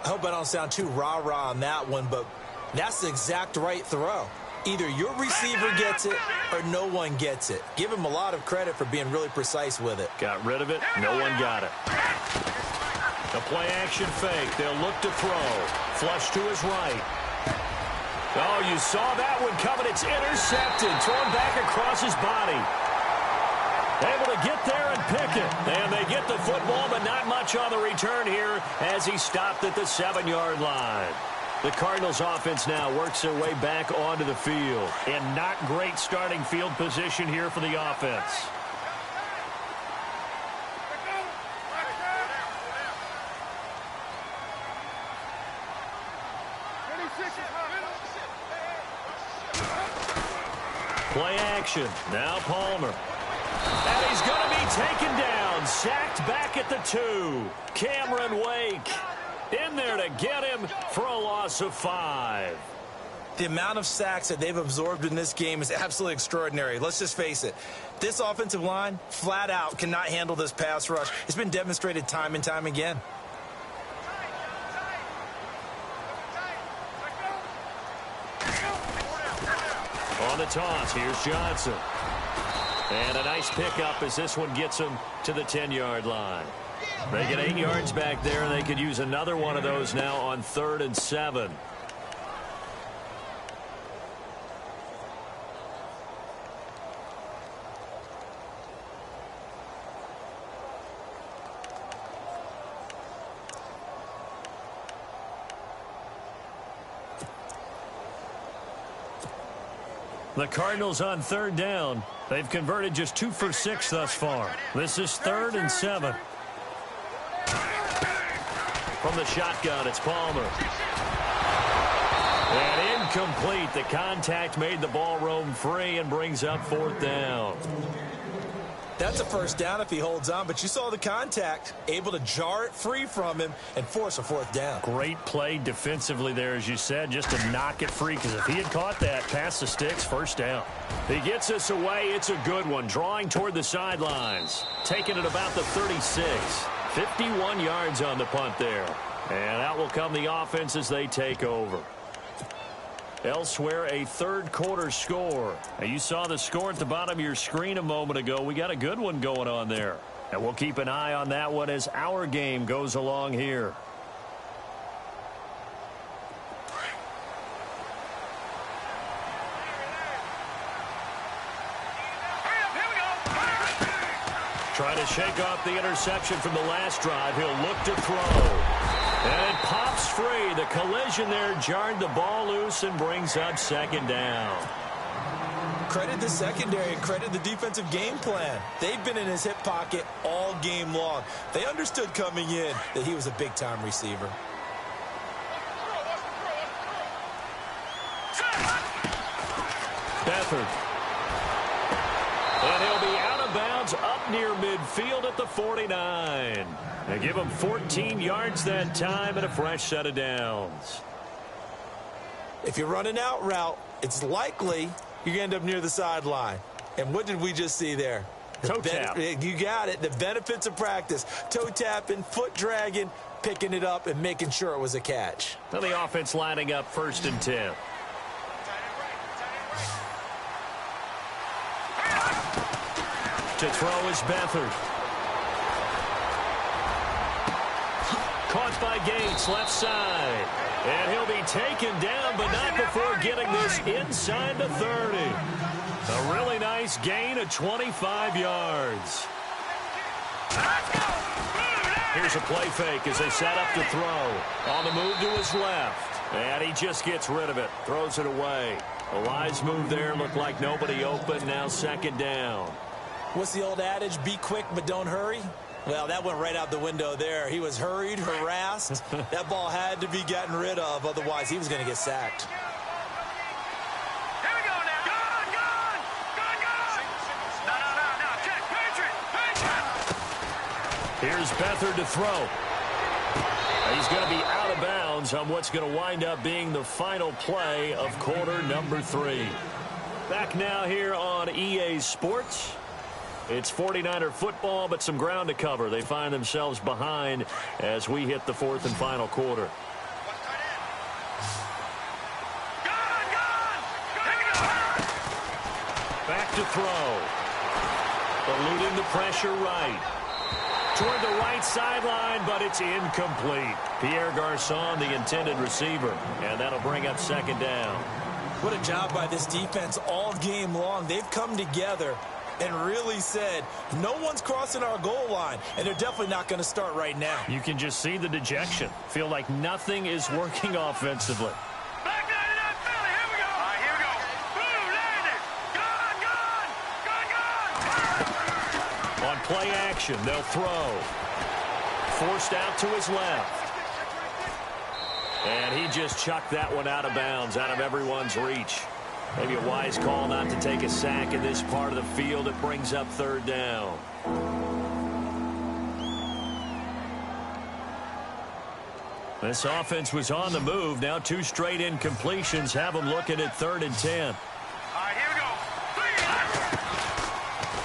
I hope I don't sound too rah-rah on that one, but that's the exact right throw. Either your receiver gets it or no one gets it. Give him a lot of credit for being really precise with it. Got rid of it. No one got it. A play-action fake. They'll look to throw. Flush to his right. Oh, you saw that one coming. It's intercepted. Thrown back across his body. Able to get there and pick it. And they get the football, but not much on the return here as he stopped at the 7-yard line. The Cardinals offense now works their way back onto the field. And not great starting field position here for the offense. Play action. Now Palmer. And he's going to be taken down. Sacked back at the 2. Cameron Wake in there to get him for a loss of 5. The amount of sacks that they've absorbed in this game is absolutely extraordinary. Let's just face it. This offensive line, flat out, cannot handle this pass rush. It's been demonstrated time and time again. On the toss, here's Johnson. And a nice pickup as this one gets him to the 10-yard line. They get 8 yards back there, and they could use another one of those now on 3rd and 7. The Cardinals on 3rd down. They've converted just 2 for 6 thus far. This is 3rd and 7. From the shotgun, it's Palmer. And incomplete. The contact made the ball roam free and brings up 4th down. That's a first down if he holds on, but you saw the contact. Able to jar it free from him and force a 4th down. Great play defensively there, as you said, just to knock it free, because if he had caught that past the sticks, 1st down. He gets us away. It's a good one. Drawing toward the sidelines. Taking it about the 36. 51 yards on the punt there. And out will come the offense as they take over. Elsewhere, a 3rd quarter score. Now, you saw the score at the bottom of your screen a moment ago. We got a good one going on there. And we'll keep an eye on that one as our game goes along here. Trying to shake off the interception from the last drive. He'll look to throw. And it pops free. The collision there jarred the ball loose and brings up 2nd down. Credit the secondary and credit the defensive game plan. They've been in his hip pocket all game long. They understood coming in that he was a big-time receiver. Bethard. And he'll be out of bounds up near midfield at the 49. They give him 14 yards that time and a fresh set of downs. If you're running out route, it's likely you're going to end up near the sideline. And what did we just see there? Toe tap. You got it. The benefits of practice. Toe tapping, foot dragging, picking it up, and making sure it was a catch. Now the offense lining up 1st and 10. To throw is Beathard. Caught by Gates, left side. And he'll be taken down, but not before getting this inside the 30. A really nice gain of 25 yards. Here's a play fake as they set up to throw. On the move to his left. And he just gets rid of it. Throws it away. A wise move there. Looked like nobody open. Now 2nd down. What's the old adage? Be quick, but don't hurry. Well, that went right out the window there. He was hurried, harassed. That ball had to be gotten rid of. Otherwise, he was going to get sacked. Here we go now. Gone. No. Check. Patriot. Here's Beathard to throw. He's going to be out of bounds on what's going to wind up being the final play of quarter number 3. Back now here on EA Sports. It's 49er football, but some ground to cover. They find themselves behind as we hit the 4th and final quarter. Back to throw. Eluding the pressure right. Toward the right sideline, but it's incomplete. Pierre Garçon, the intended receiver, and that'll bring up 2nd down. What a job by this defense all game long. They've come together and really said, no one's crossing our goal line, and they're definitely not going to start right now. You can just see the dejection. Feel like nothing is working offensively. Back 99 Philly. Here we go. All right, here we go. Boom, landed. Gone. On play action, they'll throw. Forced out to his left. And he just chucked that one out of bounds, out of everyone's reach. Maybe a wise call not to take a sack in this part of the field. It brings up 3rd down. This offense was on the move. Now 2 straight incompletions have them looking at 3rd and 10. All right, here we go.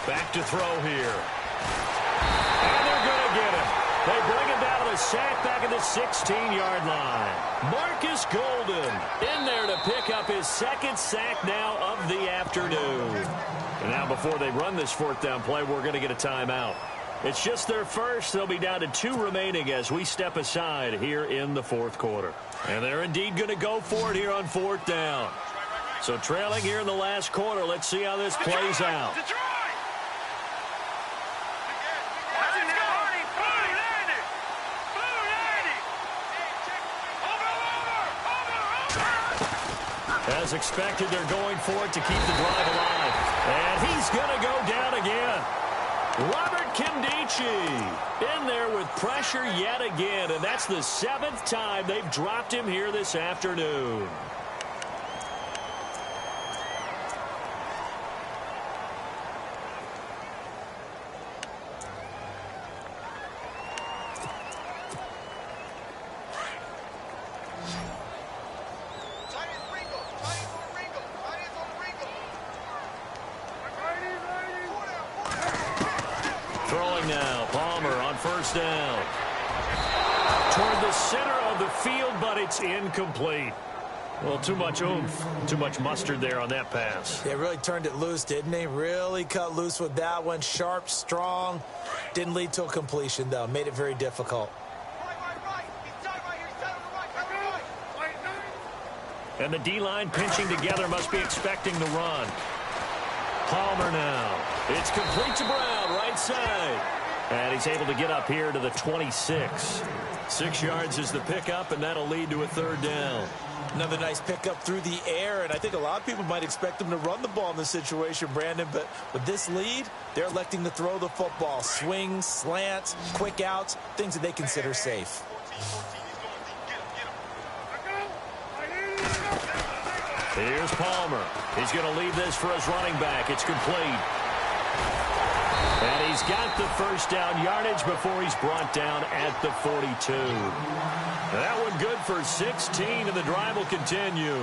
Back to throw here. And they're going to get him. They bring him down to the sack back at the 16-yard line. Marcus Golden in there to pick up his 2nd sack now of the afternoon. And now before they run this 4th down play, we're going to get a timeout. It's just their first. They'll be down to 2 remaining as we step aside here in the 4th quarter. And they're indeed going to go for it here on 4th down. So trailing here in the last quarter. Let's see how this plays out. As expected, they're going for it to keep the drive alive. And he's going to go down again. Robert Kindici in there with pressure yet again. And that's the 7th time they've dropped him here this afternoon. Throwing now, Palmer on 1st down. Toward the center of the field, but it's incomplete. Well, too much oomph, too much mustard there on that pass. They really turned it loose, didn't they? Really cut loose with that one. Sharp, strong. Didn't lead to a completion, though. Made it very difficult. And the D-line pinching together must be expecting the run. Palmer now. It's complete to Brown, right side. And he's able to get up here to the 26. 6 yards is the pickup, and that'll lead to a 3rd down. Another nice pickup through the air, and I think a lot of people might expect them to run the ball in this situation, Brandon, but with this lead, they're electing to throw the football. Swings, slants, quick outs, things that they consider safe. Here's Palmer. He's going to leave this for his running back. It's complete. And he's got the first down yardage before he's brought down at the 42. That one good for 16, and the drive will continue.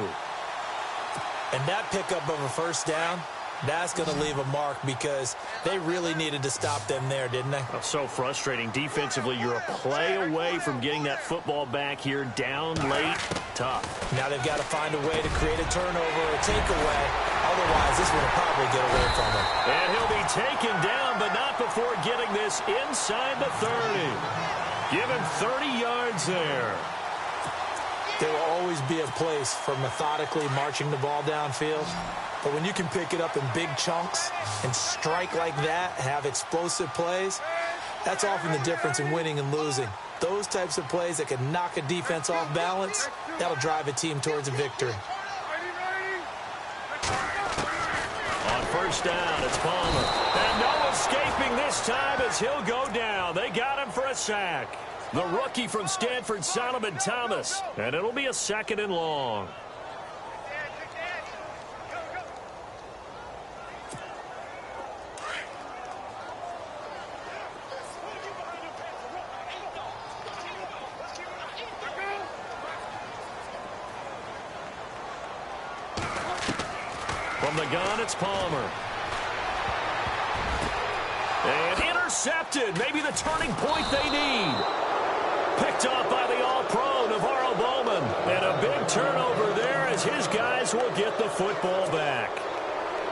And that pickup of a first down, that's going to leave a mark because they really needed to stop them there, didn't they? Oh, so frustrating. Defensively, you're a play away from getting that football back here down late. Tough. Now they've got to find a way to create a turnover or a takeaway. Otherwise, this will probably get away from him. And he'll be taken down, but not before getting this inside the 30. Give him 30 yards there. There will always be a place for methodically marching the ball downfield. But when you can pick it up in big chunks and strike like that, have explosive plays, that's often the difference in winning and losing. Those types of plays that can knock a defense off balance, that'll drive a team towards a victory. On first down, it's Palmer. And no escaping this time as he'll go down. They got him for a sack. The rookie from Stanford, Solomon Thomas. And it'll be a 2nd and long. From the gun, it's Palmer. And intercepted. Maybe the turning point they need. Picked off by the All-Pro, Navarro Bowman. And a big turnover there as his guys will get the football back.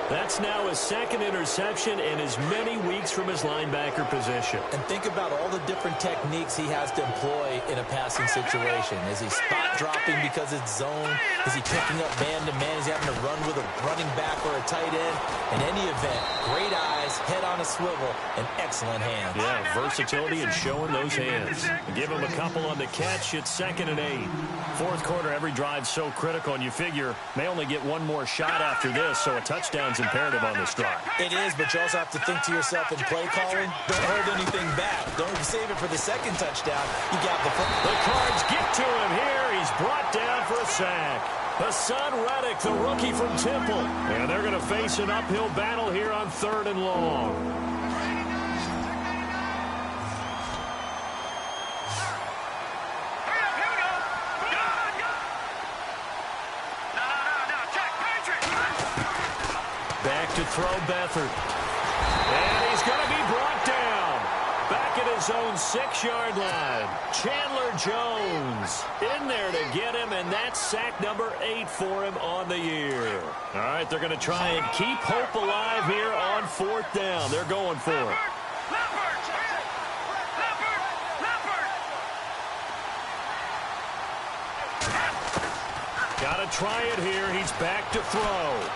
That's now his 2nd interception in as many weeks from his linebacker position. And think about all the different techniques he has to employ in a passing situation. Is he spot dropping because it's zone? Is he picking up man-to-man? Is he having to run with a running back or a tight end? In any event, great eyes, head on a swivel, and excellent hands. Yeah, versatility and showing those hands. Give him a couple on the catch. It's 2nd and 8. Fourth quarter, every drive's so critical, and you figure may only get one more shot after this, so a touchdown's imperative on this drive. It is, but you also have to think to yourself in play calling, don't hold anything back. Don't save it for the 2nd touchdown. You got the Cards get to him here. He's brought down for a sack. Hassan Reddick, the rookie from Temple. And they're going to face an uphill battle here on 3rd and long. Back to throw Beathard. And he's going to be brought down. Back at his own 6-yard line. Chandler Jones in there to get him, and that's sack number 8 for him on the year. All right, they're going to try and keep hope alive here on 4th down. They're going for it. Got to try it here. He's back to throw.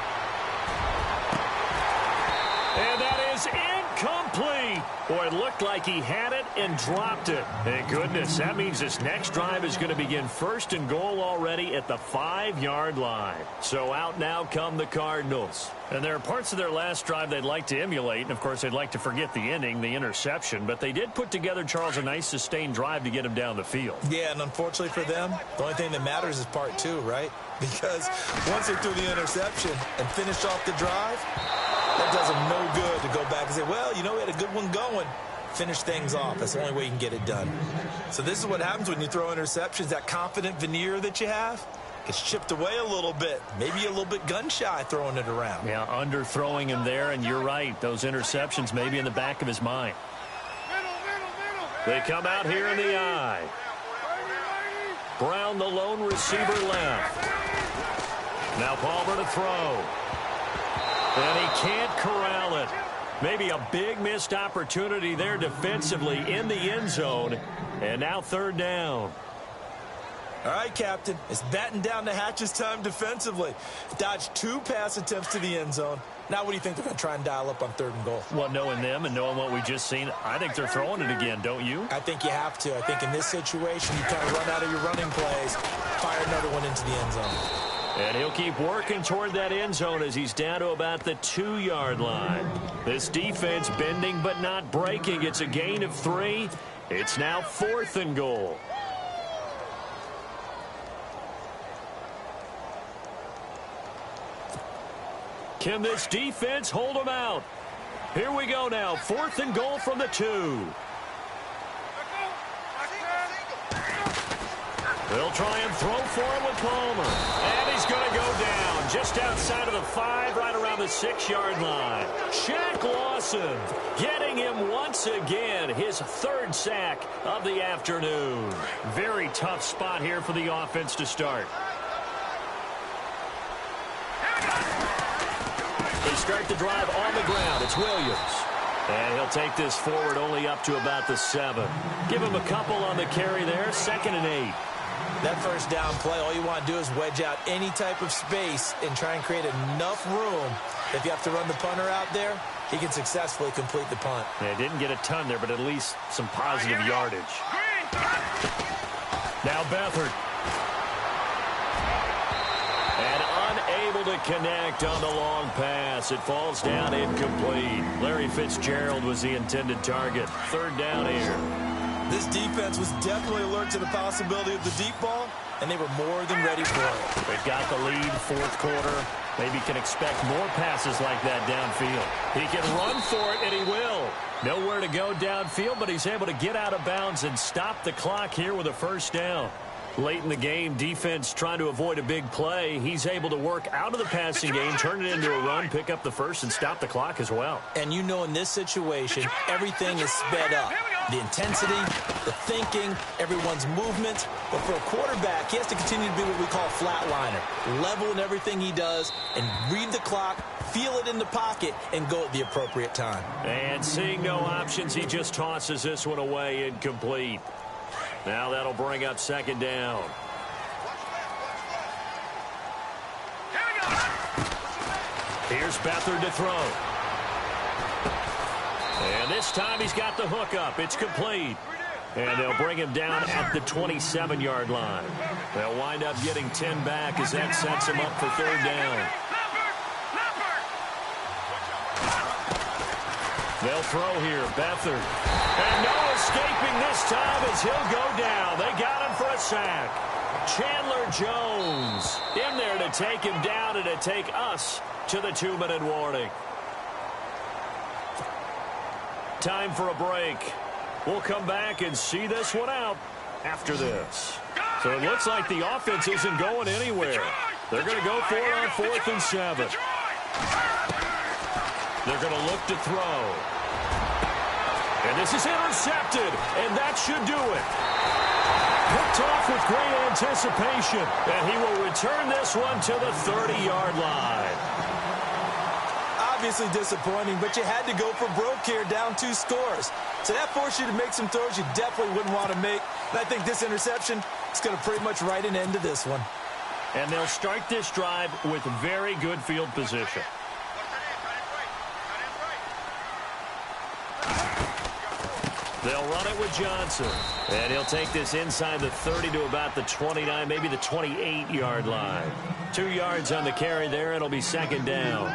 And that is incomplete. Boy, it looked like he had it and dropped it. Thank goodness. That means this next drive is going to begin 1st and goal already at the 5-yard line. So out now come the Cardinals. And there are parts of their last drive they'd like to emulate. And, of course, they'd like to forget the ending, the interception. But they did put together, Charles, a nice sustained drive to get him down the field. Yeah, and unfortunately for them, the only thing that matters is part 2, right? Because once they threw the interception and finished off the drive, that does them no good to go back and say, well, you know, we had a good one going. Finish things off. That's the only way you can get it done. So this is what happens when you throw interceptions. That confident veneer that you have gets chipped away a little bit. Maybe a little bit gun-shy throwing it around. Yeah, underthrowing him there, and you're right. Those interceptions may be in the back of his mind. They come out here in the eye. Brown, the lone receiver, left. Now Palmer to throw. And he can't corral it. Maybe a big missed opportunity there defensively in the end zone. And now 3rd down. All right, Captain. It's batten down the hatches time defensively. Dodged 2 pass attempts to the end zone. Now what do you think they're going to try and dial up on 3rd and goal? Well, knowing them and knowing what we just seen, I think they're throwing it again, don't you? I think you have to. I think in this situation, you kind of run out of your running plays, fire another one into the end zone. And he'll keep working toward that end zone as he's down to about the 2-yard line. This defense bending but not breaking. It's a gain of 3. It's now 4th and goal. Can this defense hold them out? Here we go now. 4th and goal from the 2. They'll try and throw for him with Palmer. And he's going to go down just outside of the 5, right around the 6-yard line. Shaq Lawson getting him once again, his 3rd sack of the afternoon. Very tough spot here for the offense to start. They start the drive on the ground. It's Williams. And he'll take this forward only up to about the 7. Give him a couple on the carry there. 2nd and 8. That first down play, all you want to do is wedge out any type of space and try and create enough room. If you have to run the punter out there, he can successfully complete the punt. They didn't get a ton there, but at least some positive yardage. Now Beathard. And unable to connect on the long pass. It falls down incomplete. Larry Fitzgerald was the intended target. 3rd down here. This defense was definitely alert to the possibility of the deep ball, and they were more than ready for it. They've got the lead, 4th quarter. Maybe can expect more passes like that downfield. He can run for it, and he will. Nowhere to go downfield, but he's able to get out of bounds and stop the clock here with a 1st down. Late in the game, defense trying to avoid a big play. He's able to work out of the passing game, turn it into a run, pick up the 1st, and stop the clock as well. And you know in this situation, everything is sped up. The intensity, the thinking, everyone's movement. But for a quarterback, he has to continue to be what we call a flatliner. Level in everything he does and read the clock, feel it in the pocket, and go at the appropriate time. And seeing no options, he just tosses this one away incomplete. Now that'll bring up 2nd down. Here's Beathard to throw. And this time he's got the hook up. It's complete. And they'll bring him down at the 27-yard line. They'll wind up getting 10 back as that sets him up for 3rd down. They'll throw here. Beathard. And no escaping this time as he'll go down. They got him for a sack. Chandler Jones in there to take him down and to take us to the 2-minute warning. Time for a break. We'll come back and see this one out after this. So it looks like the offense isn't going anywhere. They're going to go for it on 4th and 7. They're going to look to throw. And this is intercepted, and that should do it. Picked off with great anticipation, and he will return this one to the 30-yard line. Obviously disappointing, but you had to go for broke here, down 2 scores. So that forced you to make some throws you definitely wouldn't want to make. And I think this interception is going to pretty much write an end to this one. And they'll start this drive with very good field position. They'll run it with Johnson. And he'll take this inside the 30 to about the 29, maybe the 28-yard line. 2 yards on the carry there. It'll be 2nd down.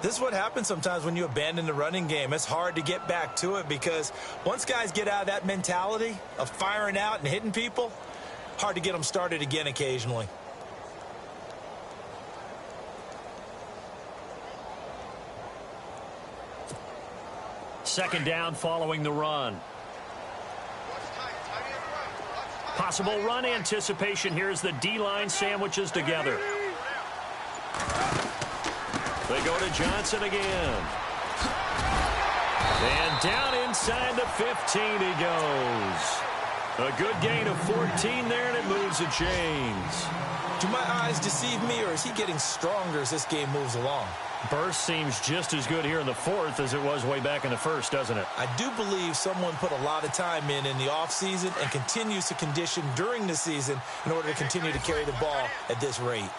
This is what happens sometimes when you abandon the running game. It's hard to get back to it because once guys get out of that mentality of firing out and hitting people, hard to get them started again occasionally. Second down following the run. Possible run anticipation here as the D-line sandwiches together. They go to Johnson again. And down inside the 15 he goes. A good gain of 14 there, and it moves the chains. Do my eyes deceive me, or is he getting stronger as this game moves along? Burst seems just as good here in the 4th as it was way back in the 1st, doesn't it? I do believe someone put a lot of time in the offseason and continues to condition during the season in order to continue to carry the ball at this rate.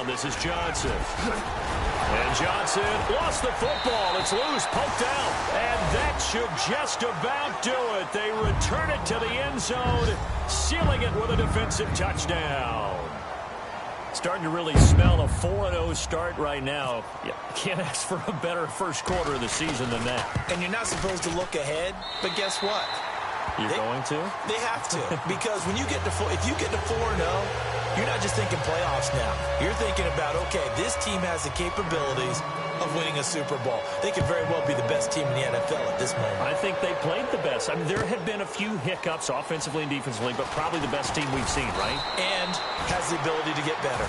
This is Johnson. And Johnson lost the football. It's loose, poked out. And that should just about do it. They return it to the end zone, sealing it with a defensive touchdown. Starting to really smell a 4-0 start right now. You can't ask for a better first quarter of the season than that. And you're not supposed to look ahead, but guess what? You're going to? They have to. Because when you get to if you get to 4-0, you're not just thinking playoffs now. You're thinking about, okay, this team has the capabilities of winning a Super Bowl. They could very well be the best team in the NFL at this moment. I think they played the best. I mean, there have been a few hiccups offensively and defensively, but probably the best team we've seen, right? And has the ability to get better.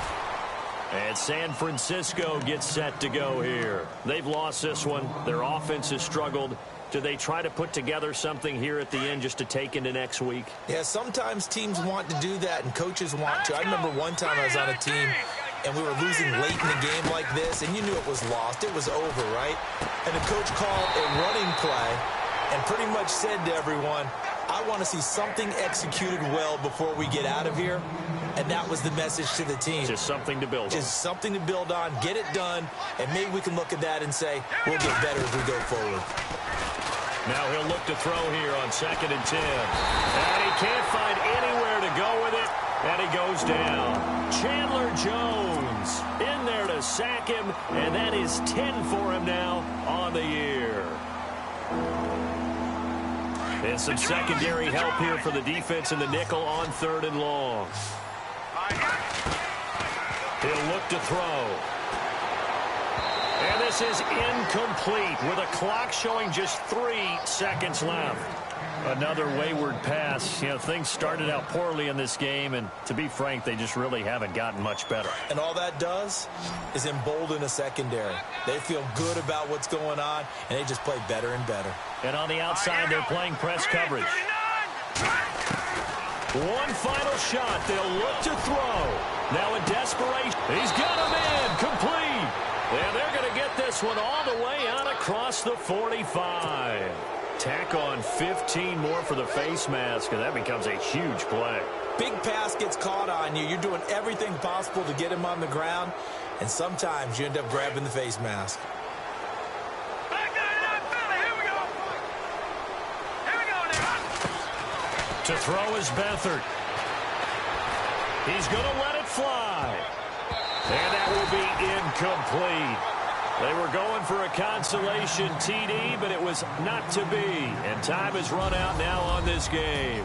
And San Francisco gets set to go here. They've lost this one. Their offense has struggled. Do they try to put together something here at the end just to take into next week? Yeah, sometimes teams want to do that and coaches want to. I remember one time I was on a team and we were losing late in the game like this, and you knew it was lost. It was over, right? And the coach called a running play and pretty much said to everyone, I want to see something executed well before we get out of here. And that was the message to the team. Just something to build on. Just something to build on, get it done, and maybe we can look at that and say, we'll get better as we go forward. Now he'll look to throw here on 2nd and 10. And he can't find anywhere to go with it, and he goes down. Chandler Jones in there to sack him, and that is 10 for him now on the year. And some secondary help here for the defense in the nickel on 3rd and long. He'll look to throw. And this is incomplete with a clock showing just 3 seconds left. Another wayward pass. You know, things started out poorly in this game, and to be frank, they just really haven't gotten much better. And all that does is embolden a secondary. They feel good about what's going on, and they just play better and better. And on the outside, they're playing press coverage. One final shot. They'll look to throw. Now in desperation. He's got him in. Complete. And they're going to get this one all the way out across the 45. Tack on 15 more for the face mask, and that becomes a huge play. Big pass gets caught on you. You're doing everything possible to get him on the ground, and sometimes you end up grabbing the face mask. To throw is Beathard. He's going to let it fly. And that will be incomplete. They were going for a consolation TD, but it was not to be. And time has run out now on this game.